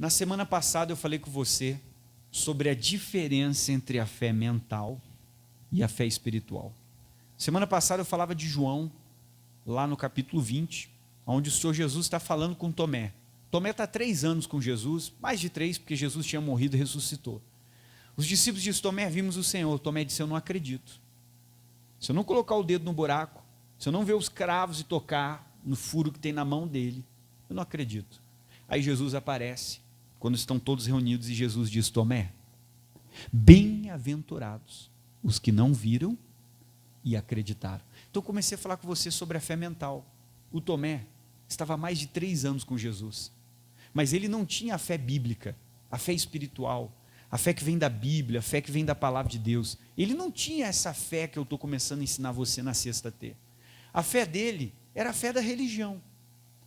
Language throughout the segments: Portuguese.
Na semana passada eu falei com você sobre a diferença entre a fé mental e a fé espiritual. Semana passada eu falava de João, lá no capítulo 20, onde o Senhor Jesus está falando com Tomé. Tomé está 3 anos com Jesus, mais de 3, porque Jesus tinha morrido e ressuscitou. Os discípulos dizem: Tomé, vimos o Senhor. Tomé disse: eu não acredito. Se eu não colocar o dedo no buraco, se eu não ver os cravos e tocar no furo que tem na mão dele, eu não acredito. Aí Jesus aparece, quando estão todos reunidos, e Jesus diz: Tomé, bem-aventurados os que não viram e acreditaram. Então eu comecei a falar com você sobre a fé mental. O Tomé estava há mais de 3 anos com Jesus, mas ele não tinha a fé bíblica, a fé espiritual, a fé que vem da Bíblia, a fé que vem da palavra de Deus. Ele não tinha essa fé que eu estou começando a ensinar você na sexta a ter. A fé dele era a fé da religião,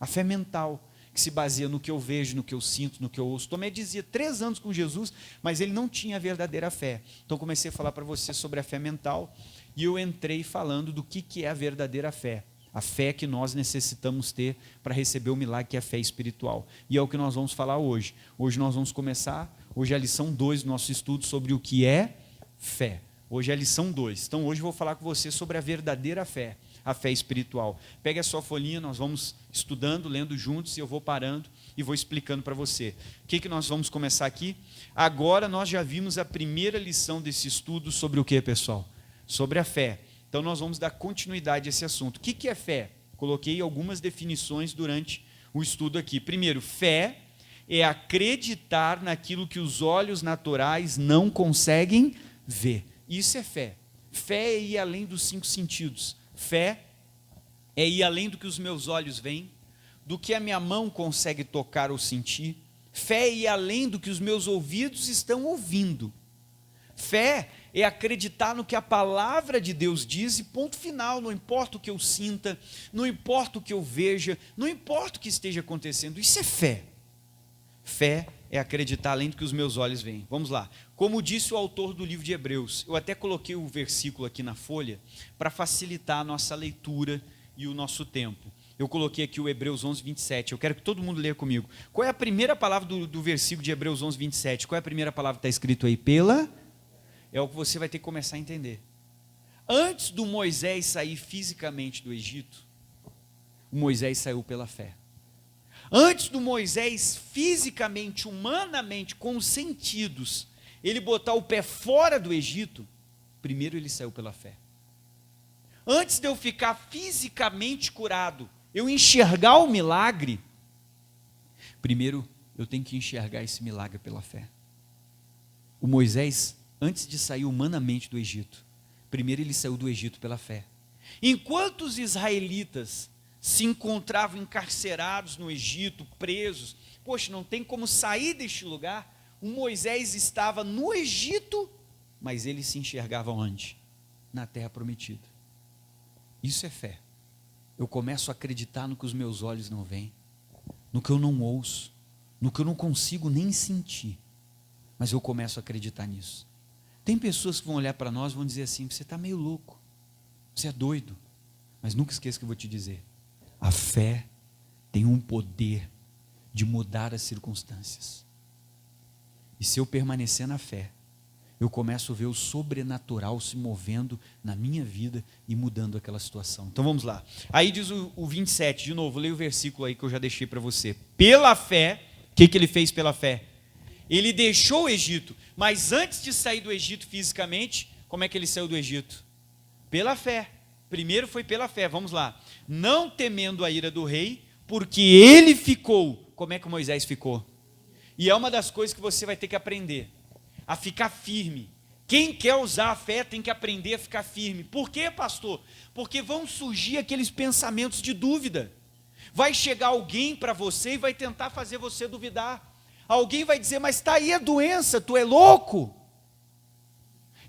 a fé mental, que se baseia no que eu vejo, no que eu sinto, no que eu ouço. Tomé dizia 3 anos com Jesus, mas ele não tinha a verdadeira fé. Então comecei a falar para você sobre a fé mental, e eu entrei falando do que é a verdadeira fé. A fé que nós necessitamos ter para receber o milagre, que é a fé espiritual. E é o que nós vamos falar hoje. Hoje nós vamos começar, hoje é a lição 2 do nosso estudo sobre o que é fé. Hoje é a lição 2. Então hoje eu vou falar com você sobre a verdadeira fé, a fé espiritual. Pegue a sua folhinha, nós vamos estudando, lendo juntos, e eu vou parando e vou explicando para você. O que nós vamos começar aqui? Agora nós já vimos a primeira lição desse estudo sobre o que, pessoal? Sobre a fé. Então nós vamos dar continuidade a esse assunto. O que é fé? Coloquei algumas definições durante o estudo aqui. Primeiro, fé é acreditar naquilo que os olhos naturais não conseguem ver. Isso é fé. Fé é ir além dos 5 sentidos. Fé é ir além do que os meus olhos veem, do que a minha mão consegue tocar ou sentir. Fé é ir além do que os meus ouvidos estão ouvindo. Fé é acreditar no que a palavra de Deus diz e ponto final. Não importa o que eu sinta, não importa o que eu veja, não importa o que esteja acontecendo. Isso é fé. Fé é acreditar além do que os meus olhos veem. Vamos lá. Como disse o autor do livro de Hebreus, eu até coloquei o versículo aqui na folha para facilitar a nossa leitura e o nosso tempo. Eu coloquei aqui o Hebreus 11, 27. Eu quero que todo mundo leia comigo. Qual é a primeira palavra do versículo de Hebreus 11, 27? Qual é a primeira palavra que está escrito aí? Pela... É o que você vai ter que começar a entender. Antes do Moisés sair fisicamente do Egito, o Moisés saiu pela fé. Antes do Moisés fisicamente, humanamente, com os sentidos, ele botar o pé fora do Egito, primeiro ele saiu pela fé. Antes de eu ficar fisicamente curado, eu enxergar o milagre, primeiro eu tenho que enxergar esse milagre pela fé. O Moisés, antes de sair humanamente do Egito, primeiro ele saiu do Egito pela fé. Enquanto os israelitas se encontravam encarcerados no Egito, presos, poxa, não tem como sair deste lugar, o Moisés estava no Egito, mas ele se enxergava onde? Na terra prometida. Isso é fé. Eu começo a acreditar no que os meus olhos não veem, no que eu não ouço, no que eu não consigo nem sentir, mas eu começo a acreditar nisso. Tem pessoas que vão olhar para nós e vão dizer assim: você está meio louco, você é doido. Mas nunca esqueça que eu vou te dizer: a fé tem um poder de mudar as circunstâncias. E se eu permanecer na fé, eu começo a ver o sobrenatural se movendo na minha vida e mudando aquela situação. Então vamos lá. Aí diz o 27, de novo, leia o versículo aí que eu já deixei para você. Pela fé, o que ele fez pela fé? Ele deixou o Egito, mas antes de sair do Egito fisicamente, como é que ele saiu do Egito? Pela fé. Primeiro foi pela fé, vamos lá. Não temendo a ira do rei, porque ele ficou. Como é que Moisés ficou? E é uma das coisas que você vai ter que aprender, a ficar firme. Quem quer usar a fé tem que aprender a ficar firme. Por quê, pastor? Porque vão surgir aqueles pensamentos de dúvida. Vai chegar alguém para você e vai tentar fazer você duvidar. Alguém vai dizer: mas está aí a doença, tu é louco.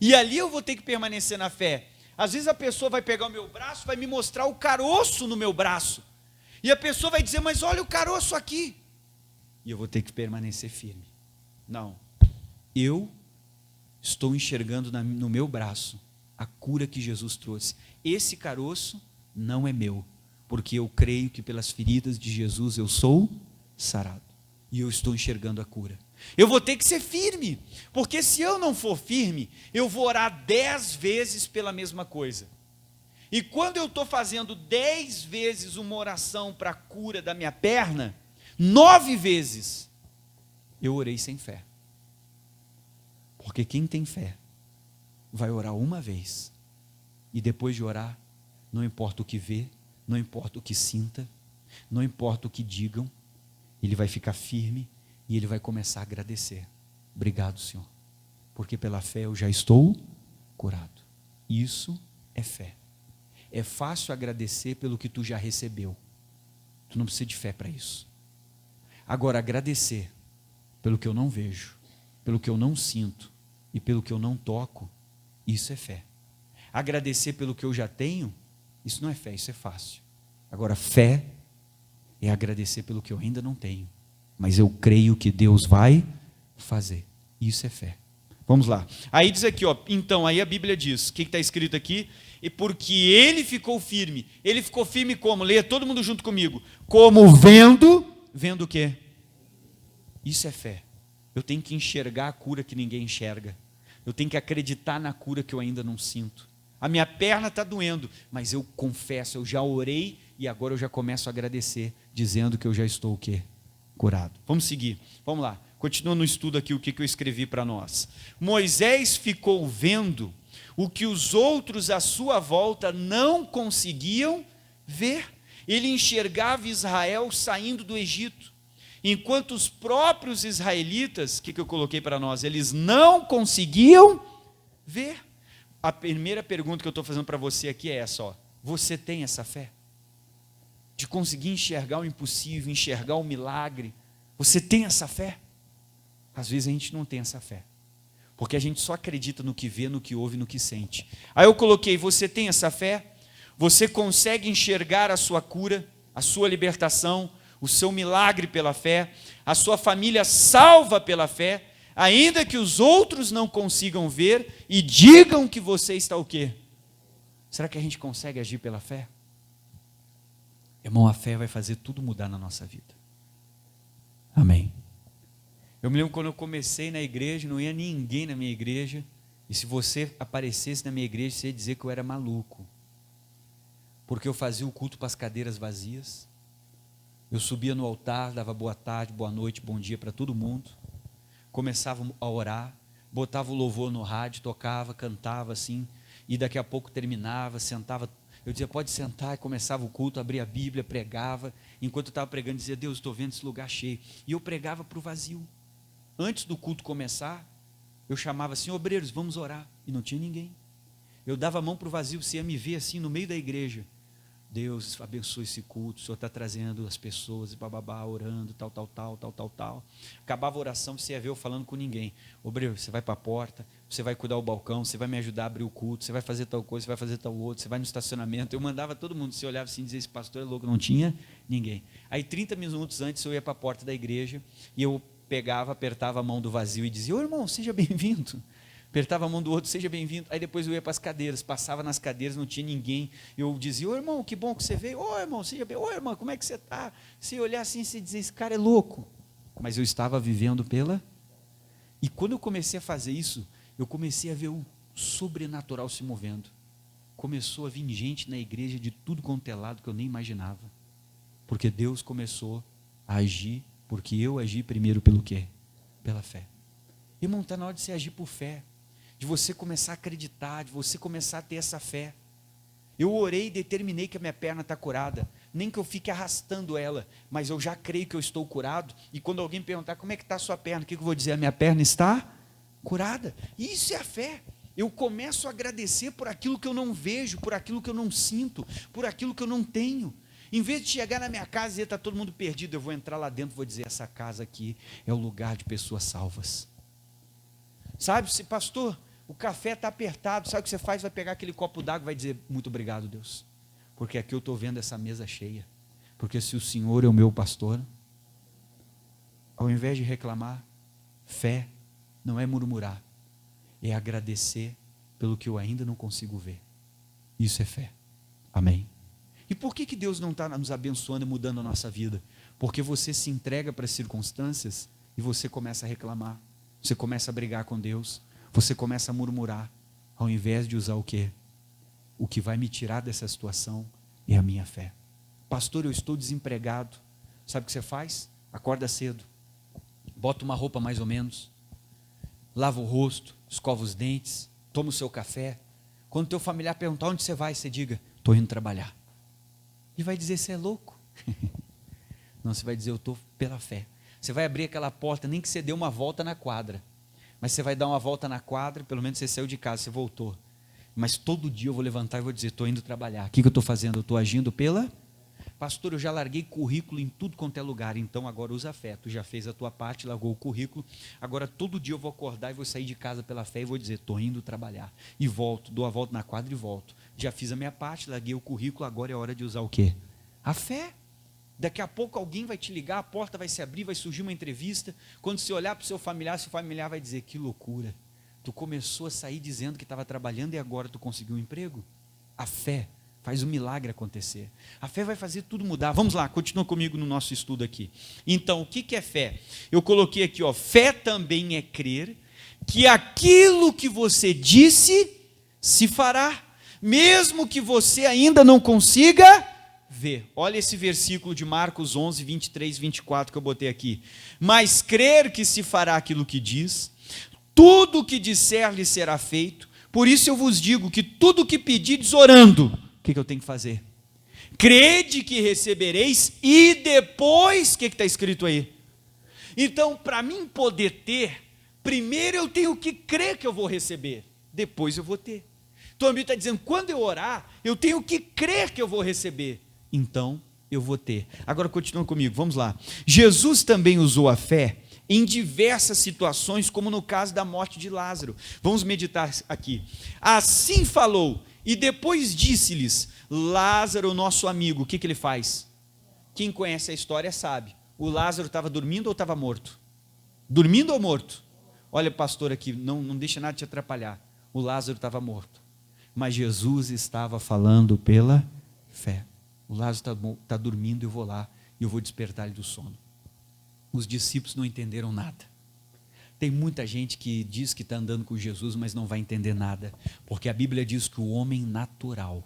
E ali eu vou ter que permanecer na fé. Às vezes a pessoa vai pegar o meu braço, vai me mostrar o caroço no meu braço. E a pessoa vai dizer: mas olha o caroço aqui. E eu vou ter que permanecer firme. Não, eu estou enxergando no meu braço a cura que Jesus trouxe. Esse caroço não é meu, porque eu creio que pelas feridas de Jesus eu sou sarado. e eu estou enxergando a cura. Eu vou ter que ser firme, porque se eu não for firme, eu vou orar 10 vezes pela mesma coisa. E quando eu estou fazendo 10 vezes uma oração para a cura da minha perna, 9 vezes eu orei sem fé. Porque quem tem fé vai orar uma vez, e depois de orar, não importa o que vê, não importa o que sinta, não importa o que digam, ele vai ficar firme e ele vai começar a agradecer. Obrigado, Senhor, porque pela fé eu já estou curado. Isso é fé. É fácil agradecer pelo que tu já recebeu. Tu não precisa de fé para isso. Agora, agradecer pelo que eu não vejo, pelo que eu não sinto e pelo que eu não toco, isso é fé. Agradecer pelo que eu já tenho, isso não é fé, isso é fácil. Agora, fé é agradecer pelo que eu ainda não tenho, mas eu creio que Deus vai fazer. Isso é fé. Vamos lá. Aí diz aqui, ó, então, aí a Bíblia diz, o que está escrito aqui? E porque ele ficou firme como? Leia todo mundo junto comigo. Como vendo o quê? Isso é fé. Eu tenho que enxergar a cura que ninguém enxerga. Eu tenho que acreditar na cura que eu ainda não sinto. A minha perna está doendo, mas eu confesso, eu já orei e agora eu já começo a agradecer, dizendo que eu já estou o quê? Curado. Vamos seguir, vamos lá. Continua no estudo aqui o que eu escrevi para nós. Moisés ficou vendo o que os outros à sua volta não conseguiam ver. Ele enxergava Israel saindo do Egito, enquanto os próprios israelitas, o que eu coloquei para nós? Eles não conseguiam ver. A primeira pergunta que eu estou fazendo para você aqui é essa, ó. Você tem essa fé? De conseguir enxergar o impossível, enxergar o milagre? Você tem essa fé? Às vezes a gente não tem essa fé, porque a gente só acredita no que vê, no que ouve, no que sente. Aí eu coloquei, você tem essa fé? Você consegue enxergar a sua cura, a sua libertação, o seu milagre pela fé, a sua família salva pela fé, ainda que os outros não consigam ver e digam que você está o quê? Será que a gente consegue agir pela fé? Irmão, a fé vai fazer tudo mudar na nossa vida. Amém. Eu me lembro quando eu comecei na igreja, não ia ninguém na minha igreja, e se você aparecesse na minha igreja, você ia dizer que eu era maluco, porque eu fazia o culto para as cadeiras vazias, eu subia no altar, dava boa tarde, boa noite, bom dia para todo mundo, começava a orar, botava o louvor no rádio, tocava, cantava assim, e daqui a pouco terminava, sentava, eu dizia, pode sentar, e começava o culto, abria a Bíblia, pregava, enquanto eu estava pregando, dizia, Deus, estou vendo esse lugar cheio, e eu pregava para o vazio. Antes do culto começar, eu chamava assim, obreiros, vamos orar, e não tinha ninguém. Eu dava a mão para o vazio, você ia me ver assim, no meio da igreja, Deus abençoe esse culto, o Senhor está trazendo as pessoas, e bababá, orando, tal. Acabava a oração, você ia ver eu falando com ninguém. Obreiro, você vai para a porta, você vai cuidar o balcão, você vai me ajudar a abrir o culto, você vai fazer tal coisa, você vai fazer tal outro, você vai no estacionamento. Eu mandava todo mundo, você olhava assim e dizia, esse pastor é louco, não tinha ninguém. Aí 30 minutos antes eu ia para a porta da igreja, e eu pegava, apertava a mão do vazio e dizia, ô irmão, seja bem-vindo. Apertava a mão do outro, seja bem-vindo. Aí depois eu ia para as cadeiras, passava nas cadeiras, não tinha ninguém. Eu dizia, ô irmão, que bom que você veio. Ô irmão, seja bem. Ô irmão, como é que você está? Se olhar assim, você dizia, esse cara é louco. Mas eu estava vivendo pela... E quando eu comecei a fazer isso, eu comecei a ver o sobrenatural se movendo. Começou a vir gente na igreja de tudo quanto é lado que eu nem imaginava. Porque Deus começou a agir, porque eu agi primeiro pelo quê? Pela fé. Irmão, está na hora de você agir por fé. De você começar a acreditar, de você começar a ter essa fé. Eu orei e determinei que a minha perna está curada, nem que eu fique arrastando ela, mas eu já creio que eu estou curado, e quando alguém perguntar como é que está a sua perna, o que eu vou dizer? A minha perna está curada. E isso é a fé. Eu começo a agradecer por aquilo que eu não vejo, por aquilo que eu não sinto, por aquilo que eu não tenho. Em vez de chegar na minha casa e está todo mundo perdido, eu vou entrar lá dentro e vou dizer, essa casa aqui é o lugar de pessoas salvas. Sabe, se pastor, o café está apertado, sabe o que você faz? Vai pegar aquele copo d'água e vai dizer, muito obrigado, Deus, porque aqui eu estou vendo essa mesa cheia, porque se o Senhor é o meu pastor, ao invés de reclamar, fé não é murmurar, é agradecer pelo que eu ainda não consigo ver. Isso é fé. Amém? E por que Deus não está nos abençoando e mudando a nossa vida? Porque você se entrega para as circunstâncias e você começa a reclamar, você começa a brigar com Deus, você começa a murmurar, ao invés de usar o quê? O que vai me tirar dessa situação é a minha fé. Pastor, eu estou desempregado. Sabe o que você faz? Acorda cedo, bota uma roupa mais ou menos, lava o rosto, escova os dentes, toma o seu café. Quando teu familiar perguntar onde você vai, você diga, estou indo trabalhar. Ele vai dizer, você é louco? Não, você vai dizer, eu estou pela fé. Você vai abrir aquela porta, nem que você dê uma volta na quadra, mas você vai dar uma volta na quadra, pelo menos você saiu de casa, você voltou. Mas todo dia eu vou levantar e vou dizer, estou indo trabalhar. O que eu estou fazendo? Eu estou agindo pela... Pastor, eu já larguei currículo em tudo quanto é lugar, então agora usa fé. Tu já fez a tua parte, largou o currículo, agora todo dia eu vou acordar e vou sair de casa pela fé e vou dizer, estou indo trabalhar. E volto, dou a volta na quadra e volto. Já fiz a minha parte, larguei o currículo, agora é hora de usar o quê? A fé. Daqui a pouco alguém vai te ligar, a porta vai se abrir, vai surgir uma entrevista. Quando você olhar para o seu familiar vai dizer, que loucura. Tu começou a sair dizendo que estava trabalhando e agora tu conseguiu um emprego? A fé faz o milagre acontecer. A fé vai fazer tudo mudar. Vamos lá, continua comigo no nosso estudo aqui. Então, o que é fé? Eu coloquei aqui, ó, fé também é crer que aquilo que você disse se fará, mesmo que você ainda não consiga ver. Olha esse versículo de Marcos 11, 23, 24 que eu botei aqui. Mas crer que se fará aquilo que diz, tudo o que disser lhe será feito, por isso eu vos digo que tudo o que pedirdes orando, o que eu tenho que fazer? Crede que recebereis e depois, o que está escrito aí? Então, para mim poder ter, primeiro eu tenho que crer que eu vou receber, depois eu vou ter. Então a Bíblia está dizendo, quando eu orar, eu tenho que crer que eu vou receber, então eu vou ter. Agora continua comigo, vamos lá. Jesus também usou a fé em diversas situações, como no caso da morte de Lázaro. Vamos meditar aqui. Assim falou, e depois disse-lhes, Lázaro, nosso amigo, o que ele faz? Quem conhece a história sabe. O Lázaro estava dormindo ou estava morto? Dormindo ou morto? Olha, pastor, aqui, não deixa nada te atrapalhar. O Lázaro estava morto, mas Jesus estava falando pela fé. O Lázaro está dormindo, eu vou lá e eu vou despertar ele do sono. Os discípulos não entenderam nada. Tem muita gente que diz que está andando com Jesus, mas não vai entender nada, porque a Bíblia diz que o homem natural,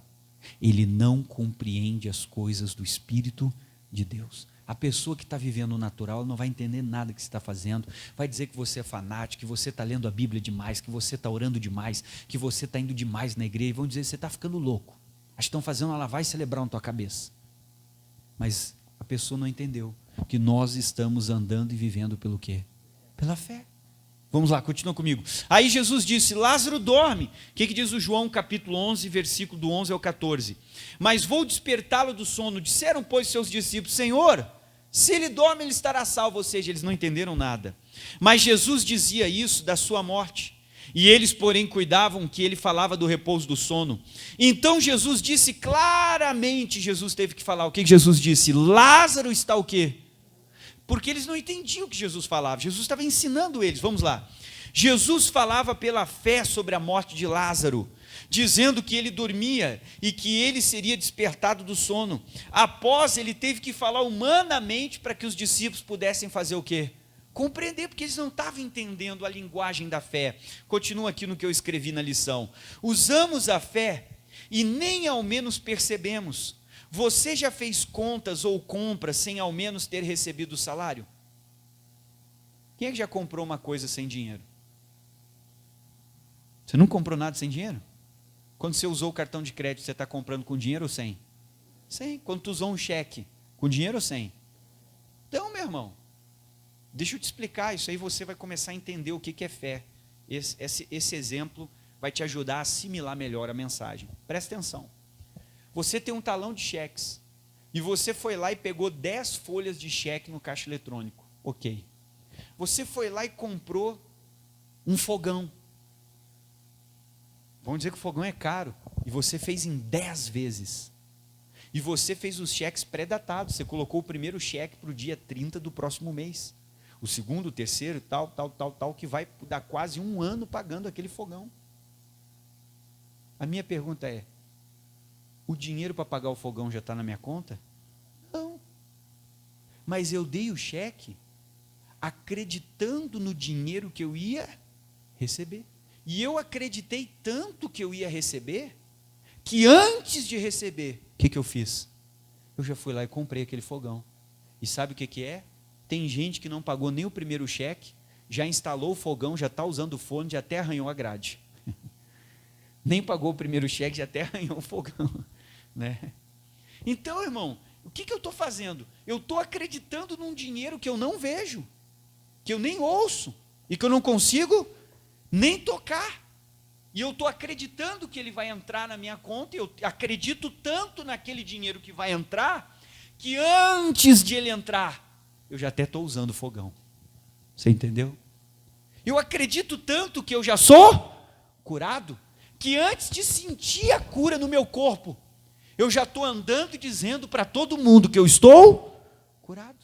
ele não compreende as coisas do Espírito de Deus. A pessoa que está vivendo o natural não vai entender nada que você está fazendo, vai dizer que você é fanático, que você está lendo a Bíblia demais, que você está orando demais, que você está indo demais na igreja, e vão dizer que você está ficando louco. Acho que estão fazendo uma lavagem cerebral na tua cabeça. Mas a pessoa não entendeu que nós estamos andando e vivendo pelo quê? Pela fé. Vamos lá, continua comigo. Aí Jesus disse, Lázaro dorme. O que diz o João capítulo 11, versículo do 11 ao 14? Mas vou despertá-lo do sono. Disseram, pois, seus discípulos, Senhor, se ele dorme, ele estará salvo. Ou seja, eles não entenderam nada. Mas Jesus dizia isso da sua morte. E eles, porém, cuidavam que ele falava do repouso do sono. Então Jesus disse claramente, Jesus teve que falar. O que Jesus disse? Lázaro está o quê? Porque eles não entendiam o que Jesus falava. Jesus estava ensinando eles. Vamos lá. Jesus falava pela fé sobre a morte de Lázaro, dizendo que ele dormia e que ele seria despertado do sono. Após, ele teve que falar humanamente para que os discípulos pudessem fazer o quê? Compreender, porque eles não estavam entendendo a linguagem da fé. Continua aqui no que eu escrevi na lição. Usamos a fé e nem ao menos percebemos. Você já fez contas ou compras sem ao menos ter recebido o salário? Quem é que já comprou uma coisa sem dinheiro? Você não comprou nada sem dinheiro? Quando você usou o cartão de crédito, você está comprando com dinheiro ou sem? Sem. Quando tu usou um cheque, com dinheiro ou sem? Então, meu irmão, deixa eu te explicar, isso aí você vai começar a entender o que é fé. Esse exemplo vai te ajudar a assimilar melhor a mensagem. Presta atenção. Você tem um talão de cheques, e você foi lá e pegou 10 folhas de cheque no caixa eletrônico. Ok. Você foi lá e comprou um fogão. Vamos dizer que o fogão é caro, e você fez em 10 vezes. E você fez os cheques pré-datados, você colocou o primeiro cheque para o dia 30 do próximo mês. O segundo, o terceiro, tal, que vai dar quase um ano pagando aquele fogão. A minha pergunta é, o dinheiro para pagar o fogão já está na minha conta? Não. Mas eu dei o cheque acreditando no dinheiro que eu ia receber. E eu acreditei tanto que eu ia receber, que antes de receber, o que eu fiz? Eu já fui lá e comprei aquele fogão. E sabe o que é? Tem gente que não pagou nem o primeiro cheque, já instalou o fogão, já está usando o forno, já até arranhou a grade. Nem pagou o primeiro cheque, já até arranhou o fogão. Né? Então, irmão, o que eu estou fazendo? Eu estou acreditando num dinheiro que eu não vejo, que eu nem ouço, e que eu não consigo nem tocar. E eu estou acreditando que ele vai entrar na minha conta, e eu acredito tanto naquele dinheiro que vai entrar, que antes de ele entrar, eu já até estou usando o fogão. Você entendeu? Eu acredito tanto que eu já sou curado, que antes de sentir a cura no meu corpo, eu já estou andando e dizendo para todo mundo que eu estou curado.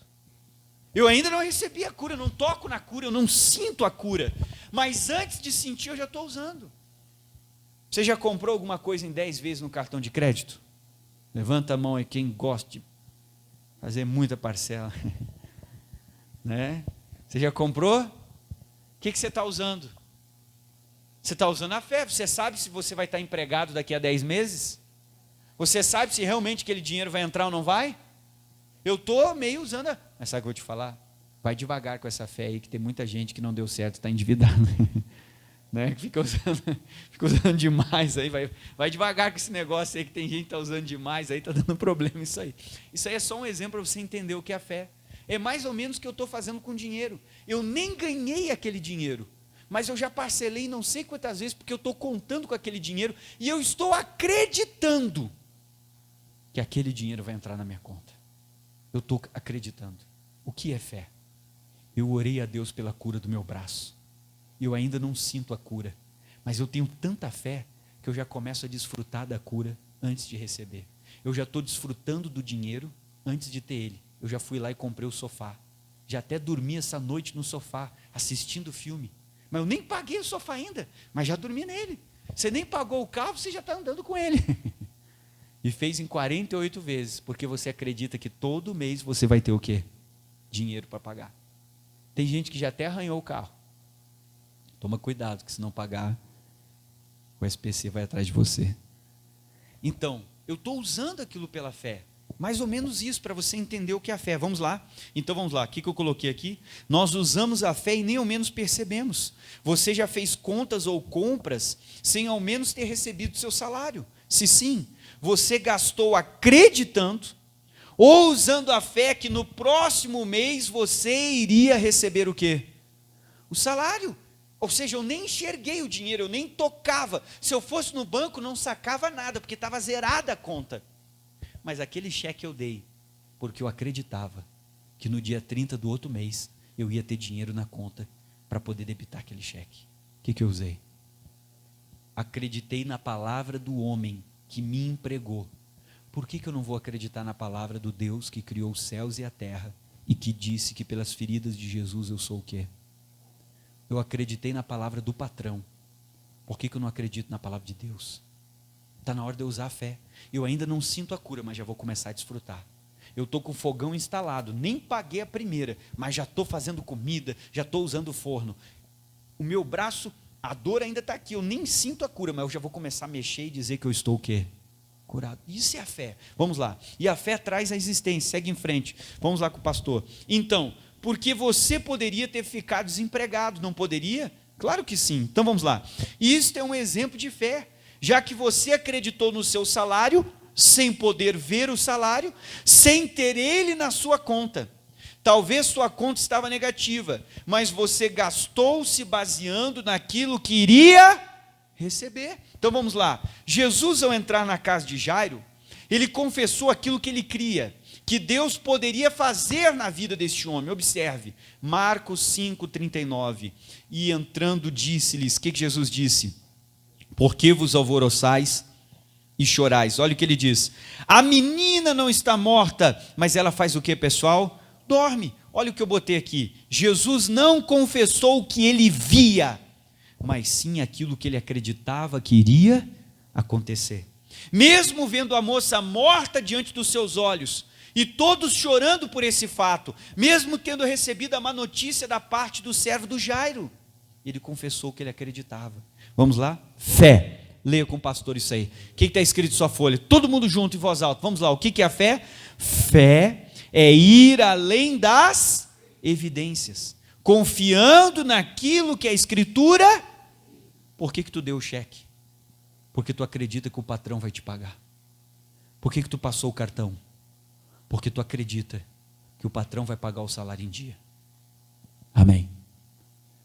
Eu ainda não recebi a cura, eu não toco na cura, eu não sinto a cura, mas antes de sentir eu já estou usando. Você já comprou alguma coisa em 10 vezes no cartão de crédito? Levanta a mão aí quem gosta de fazer muita parcela. Né? Você já comprou? O que você está usando? Você está usando a fé. Você sabe se você vai estar empregado daqui a 10 meses? Você sabe se realmente aquele dinheiro vai entrar ou não vai? Eu estou meio usando Mas sabe o que eu vou te falar? Vai devagar com essa fé aí, que tem muita gente que não deu certo, está endividado. Né? Fica usando demais aí. Vai devagar com esse negócio aí, que tem gente que está usando demais aí, está dando problema isso aí. Isso aí é só um exemplo para você entender o que é a fé. É mais ou menos o que eu estou fazendo com dinheiro. Eu nem ganhei aquele dinheiro, mas eu já parcelei não sei quantas vezes, porque eu estou contando com aquele dinheiro, e eu estou acreditando que aquele dinheiro vai entrar na minha conta. Eu estou acreditando. O que é fé? Eu orei a Deus pela cura do meu braço. Eu ainda não sinto a cura, mas eu tenho tanta fé que eu já começo a desfrutar da cura antes de receber. Eu já estou desfrutando do dinheiro antes de ter ele. Eu já fui lá e comprei o sofá. Já até dormi essa noite no sofá, assistindo filme. Mas eu nem paguei o sofá ainda, mas já dormi nele. Você nem pagou o carro, você já está andando com ele. E fez em 48 vezes, porque você acredita que todo mês você vai ter o quê? Dinheiro para pagar. Tem gente que já até arranhou o carro. Toma cuidado, que se não pagar, o SPC vai atrás de você. Então, eu estou usando aquilo pela fé. Mais ou menos isso, para você entender o que é a fé. Vamos lá? Então vamos lá, o que eu coloquei aqui? Nós usamos a fé e nem ao menos percebemos. Você já fez contas ou compras sem ao menos ter recebido seu salário? Se sim, você gastou acreditando ou usando a fé que no próximo mês você iria receber o quê? O salário. Ou seja, eu nem enxerguei o dinheiro, eu nem tocava. Se eu fosse no banco, não sacava nada, porque estava zerada a conta. Mas aquele cheque eu dei, porque eu acreditava que no dia 30 do outro mês, eu ia ter dinheiro na conta para poder debitar aquele cheque. O que eu usei? Acreditei na palavra do homem que me empregou. Por que eu não vou acreditar na palavra do Deus que criou os céus e a terra e que disse que pelas feridas de Jesus eu sou o quê? Eu acreditei na palavra do patrão. Por que eu não acredito na palavra de Deus? Está na hora de eu usar a fé. Eu ainda não sinto a cura, mas já vou começar a desfrutar. Eu estou com o fogão instalado, nem paguei a primeira, mas já estou fazendo comida, já estou usando o forno. O meu braço, a dor ainda está aqui, eu nem sinto a cura, mas eu já vou começar a mexer e dizer que eu estou o quê? Curado. Isso é a fé. Vamos lá. E a fé traz a existência. Segue em frente. Vamos lá com o pastor. Então, porque você poderia ter ficado desempregado, não poderia? Claro que sim. Então vamos lá. Isto é um exemplo de fé. Já que você acreditou no seu salário, sem poder ver o salário, sem ter ele na sua conta. Talvez sua conta estava negativa, mas você gastou se baseando naquilo que iria receber. Então vamos lá. Jesus, ao entrar na casa de Jairo, ele confessou aquilo que ele cria, que Deus poderia fazer na vida deste homem. Observe, Marcos 5,39. E entrando disse-lhes, o que Jesus disse? Por que vos alvoroçais e chorais? Olha o que ele diz. A menina não está morta, mas ela faz o que, pessoal? Dorme. Olha o que eu botei aqui. Jesus não confessou o que ele via, mas sim aquilo que ele acreditava que iria acontecer. Mesmo vendo a moça morta diante dos seus olhos, E todos chorando por esse fato, mesmo tendo recebido a má notícia da parte do servo do Jairo. Ele confessou que ele acreditava. Vamos lá? Fé. Leia com o pastor isso aí. O que está escrito em sua folha? Todo mundo junto em voz alta. Vamos lá. O que é a fé? Fé é ir além das evidências, confiando naquilo que a Escritura. Por que tu deu o cheque? Porque tu acredita que o patrão vai te pagar. Por que tu passou o cartão? Porque tu acredita que o patrão vai pagar o salário em dia. Amém.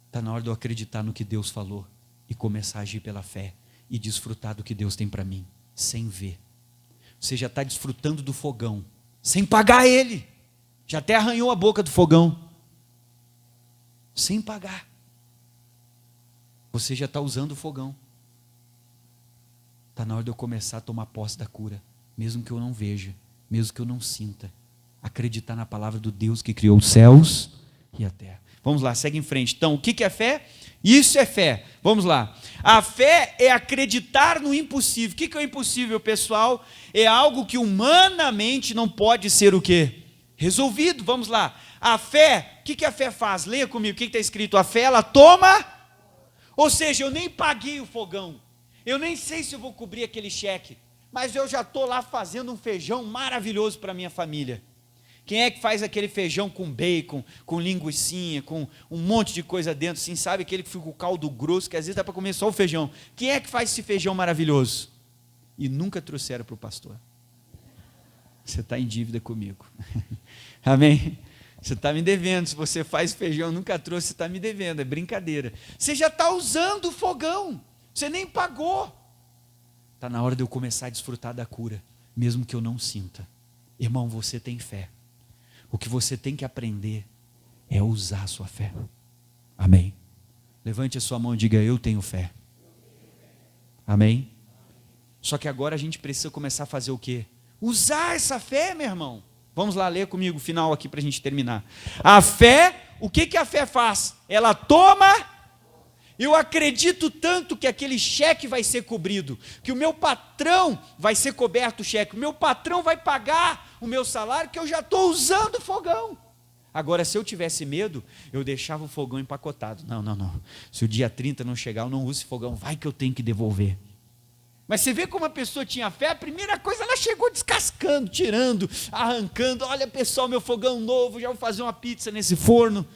Está na hora de eu acreditar no que Deus falou e começar a agir pela fé e desfrutar do que Deus tem para mim, sem ver. Você já está desfrutando do fogão, sem pagar ele. Já até arranhou a boca do fogão, sem pagar. Você já está usando o fogão. Está na hora de eu começar a tomar posse da cura, mesmo que eu não veja, mesmo que eu não sinta. Acreditar na palavra do Deus que criou os céus e a terra. Vamos lá, segue em frente. Então, o que é fé? Isso é fé. Vamos lá. A fé é acreditar no impossível. O que é o impossível, pessoal? É algo que humanamente não pode ser o quê? Resolvido. Vamos lá. A fé, o que a fé faz? Leia comigo, o que está escrito? A fé, ela toma. Ou seja, eu nem paguei o fogão. Eu nem sei se eu vou cobrir aquele cheque. Mas eu já estou lá fazendo um feijão maravilhoso para a minha família. Quem é que faz aquele feijão com bacon, com linguicinha, com um monte de coisa dentro, assim, sabe? Aquele que fica com o caldo grosso, que às vezes dá para comer só o feijão. Quem é que faz esse feijão maravilhoso? E nunca trouxeram para o pastor. Você está em dívida comigo. Amém? Você está me devendo. Se você faz feijão, nunca trouxe, você está me devendo. É brincadeira. Você já está usando o fogão. Você nem pagou. Está na hora de eu começar a desfrutar da cura, mesmo que eu não sinta. Irmão, você tem fé. O que você tem que aprender é usar a sua fé. Amém? Levante a sua mão e diga: eu tenho fé. Amém? Só que agora a gente precisa começar a fazer o quê? Usar essa fé, meu irmão. Vamos lá, ler comigo o final aqui para a gente terminar. A fé, o que a fé faz? Ela toma. Eu acredito tanto que aquele cheque vai ser cobrido, que o meu patrão vai ser coberto o cheque, o meu patrão vai pagar o meu salário, que eu já estou usando o fogão. Agora, se eu tivesse medo, eu deixava o fogão empacotado. Não. Se o dia 30 não chegar, eu não uso esse fogão, vai que eu tenho que devolver. Mas você vê como a pessoa tinha fé, a primeira coisa ela chegou descascando, tirando, arrancando. Olha, pessoal, meu fogão novo, já vou fazer uma pizza nesse forno.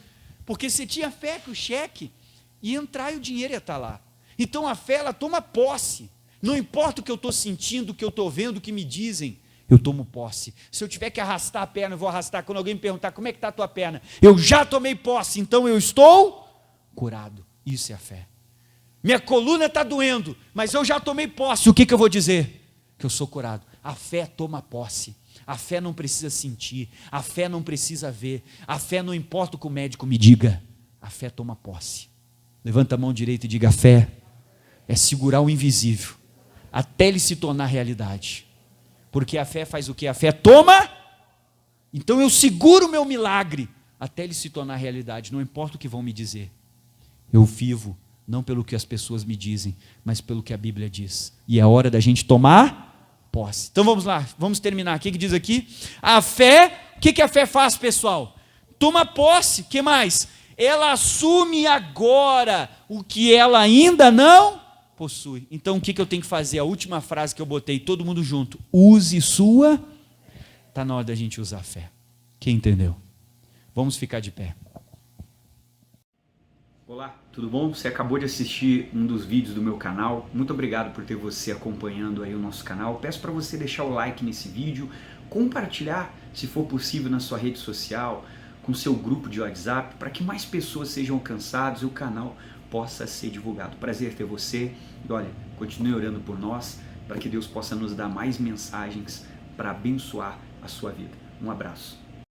Porque você tinha fé que o cheque ia entrar e o dinheiro ia estar lá. Então a fé, ela toma posse. Não importa o que eu estou sentindo, o que eu estou vendo, o que me dizem, eu tomo posse. Se eu tiver que arrastar a perna, eu vou arrastar. Quando alguém me perguntar como é que está a tua perna, eu já tomei posse, então eu estou curado. Isso é a fé. Minha coluna está doendo, mas eu já tomei posse. O que eu vou dizer? Que eu sou curado. A fé toma posse. A fé não precisa sentir. A fé não precisa ver. A fé não importa o que o médico me diga. A fé toma posse. Levanta a mão direita e diga: a fé é segurar o invisível até ele se tornar realidade. Porque a fé faz o quê? A fé toma. Então eu seguro o meu milagre até ele se tornar realidade. Não importa o que vão me dizer. Eu vivo não pelo que as pessoas me dizem, mas pelo que a Bíblia diz. E é hora da gente tomar posse. Então vamos lá, vamos terminar. O que diz aqui? A fé, o que a fé faz, pessoal? Toma posse. O que mais? Ela assume agora o que ela ainda não possui. Então o que eu tenho que fazer? A última frase que eu botei, todo mundo junto: use sua. Está na hora da gente usar a fé. Quem entendeu? Vamos ficar de pé. Olá, tudo bom? Você acabou de assistir um dos vídeos do meu canal. Muito obrigado por ter você acompanhando aí o nosso canal. Peço para você deixar o like nesse vídeo, compartilhar, se for possível, na sua rede social, com o seu grupo de WhatsApp, para que mais pessoas sejam alcançadas e o canal possa ser divulgado. Prazer ter você. E olha, continue orando por nós, para que Deus possa nos dar mais mensagens para abençoar a sua vida. Um abraço.